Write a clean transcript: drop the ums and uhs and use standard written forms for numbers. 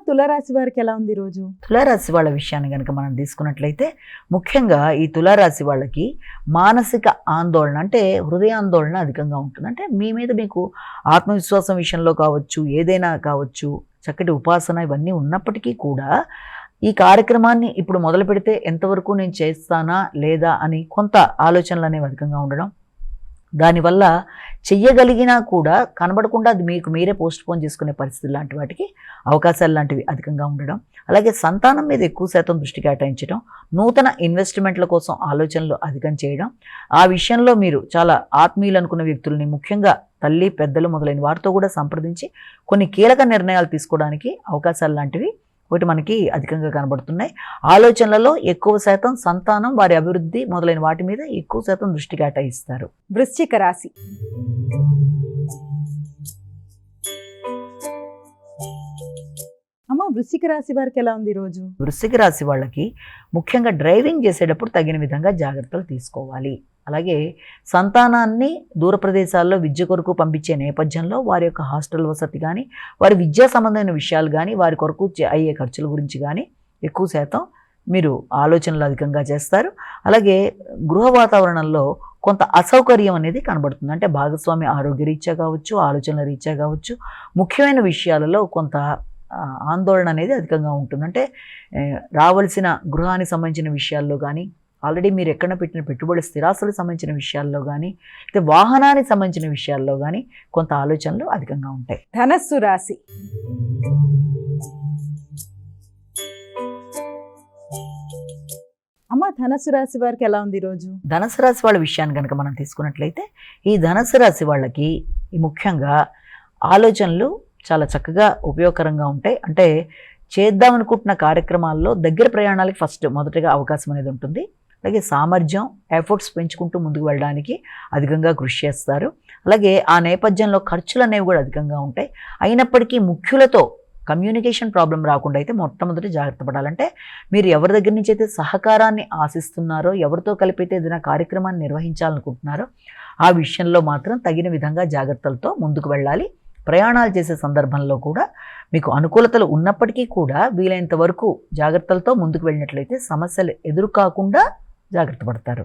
తులారాశి వారికి ఎలా ఉంది ఈరోజు? తులారాశి వాళ్ళ విషయాన్ని కనుక మనం తీసుకున్నట్లయితే ముఖ్యంగా ఈ తులారాశి వాళ్ళకి మానసిక ఆందోళన అంటే హృదయాందోళన అధికంగా ఉంటుంది. అంటే మీ మీద మీకు ఆత్మవిశ్వాసం విషయంలో కావచ్చు, ఏదైనా కావచ్చు, చక్కటి ఉపాసన ఇవన్నీ ఉన్నప్పటికీ కూడా ఈ కార్యక్రమాన్ని ఇప్పుడు మొదలు పెడితే ఎంతవరకు నేను చేస్తానా లేదా అని కొంత ఆలోచనలు అనేవి అధికంగా ఉండడం, దానివల్ల చెయ్యగలిగినా కూడా కనబడకుండా అది మీకు మీరే పోస్ట్ పోన్ చేసుకునే పరిస్థితులు లాంటి వాటికి అవకాశాలు లాంటివి అధికంగా ఉండడం, అలాగే సంతానం మీద ఎక్కువ శాతం దృష్టి కేటాయించడం, నూతన ఇన్వెస్ట్మెంట్ల కోసం ఆలోచనలు అధికం చేయడం, ఆ విషయంలో మీరు చాలా ఆత్మీయులు అనుకున్న వ్యక్తుల్ని ముఖ్యంగా తల్లి పెద్దలు మొదలైన వారితో కూడా సంప్రదించి కొన్ని కీలక నిర్ణయాలు తీసుకోవడానికి అవకాశాలు లాంటివి ఒకటి మనకి అధికంగా కనబడుతున్నాయి. ఆలోచనలలో ఎక్కువ శాతం సంతానం, వారి అభివృద్ధి మొదలైన వాటి మీద ఎక్కువ శాతం దృష్టి కేటాయిస్తారు. వృశ్చిక రాశి. అమ్మ, వృశ్చిక రాశి వారికి ఎలా ఉంది ఈరోజు? వృశ్చిక రాశి వాళ్ళకి ముఖ్యంగా డ్రైవింగ్ చేసేటప్పుడు తగిన విధంగా జాగ్రత్తలు తీసుకోవాలి. అలాగే సంతానాన్ని దూర ప్రదేశాల్లో విద్య కొరకు పంపించే నేపథ్యంలో వారి యొక్క హాస్టల్ వసతి కానీ, వారి విద్యా సంబంధమైన విషయాలు కానీ, వారి కొరకు అయ్యే ఖర్చుల గురించి కానీ ఎక్కువ శాతం మీరు ఆలోచనలు అధికంగా చేస్తారు. అలాగే గృహ వాతావరణంలో కొంత అసౌకర్యం అనేది కనబడుతుంది. అంటే భాగస్వామి ఆరోగ్య రీత్యా కావచ్చు, ఆలోచనల రీత్యా కావచ్చు, ముఖ్యమైన విషయాలలో కొంత ఆందోళన అనేది అధికంగా ఉంటుంది. అంటే రావాల్సిన గృహానికి సంబంధించిన విషయాల్లో కానీ, ఆల్రెడీ మీరు ఎక్కడ పెట్టిన పెట్టుబడి స్థిరాస్తులకు సంబంధించిన విషయాల్లో కానీ, అయితే వాహనానికి సంబంధించిన విషయాల్లో కానీ కొంత ఆలోచనలు అధికంగా ఉంటాయి. ధనస్సు రాశి. అమ్మ, ధనస్సు రాశి వారికి ఎలా ఉంది ఈరోజు? ధనుసు రాశి వాళ్ళ విషయాన్ని కనుక మనం తీసుకున్నట్లయితే ఈ ధనుసు రాశి వాళ్ళకి ముఖ్యంగా ఆలోచనలు చాలా చక్కగా ఉపయోగకరంగా ఉంటాయి. అంటే చేద్దామనుకుంటున్న కార్యక్రమాల్లో దగ్గర ప్రయాణాలకి మొదటగా అవకాశం అనేది ఉంటుంది. అలాగే సామర్థ్యం, ఎఫర్ట్స్ పెంచుకుంటూ ముందుకు వెళ్ళడానికి అధికంగా కృషి చేస్తారు. అలాగే ఆ నేపథ్యంలో ఖర్చులు అనేవి కూడా అధికంగా ఉంటాయి. అయినప్పటికీ ముఖ్యులతో కమ్యూనికేషన్ ప్రాబ్లం రాకుండా అయితే మొట్టమొదటి జాగ్రత్త పడాలంటే మీరు ఎవరి దగ్గర నుంచి అయితే సహకారాన్ని ఆశిస్తున్నారో, ఎవరితో కలిపితే ఏదైనా కార్యక్రమాన్ని నిర్వహించాలనుకుంటున్నారో ఆ విషయంలో మాత్రం తగిన విధంగా జాగ్రత్తలతో ముందుకు వెళ్ళాలి. ప్రయాణాలు చేసే సందర్భంలో కూడా మీకు అనుకూలతలు ఉన్నప్పటికీ కూడా వీలైనంత వరకు జాగ్రత్తలతో ముందుకు వెళ్ళినట్లయితే సమస్యలు ఎదురు కాకుండా జాగ్రత్త పడతారు.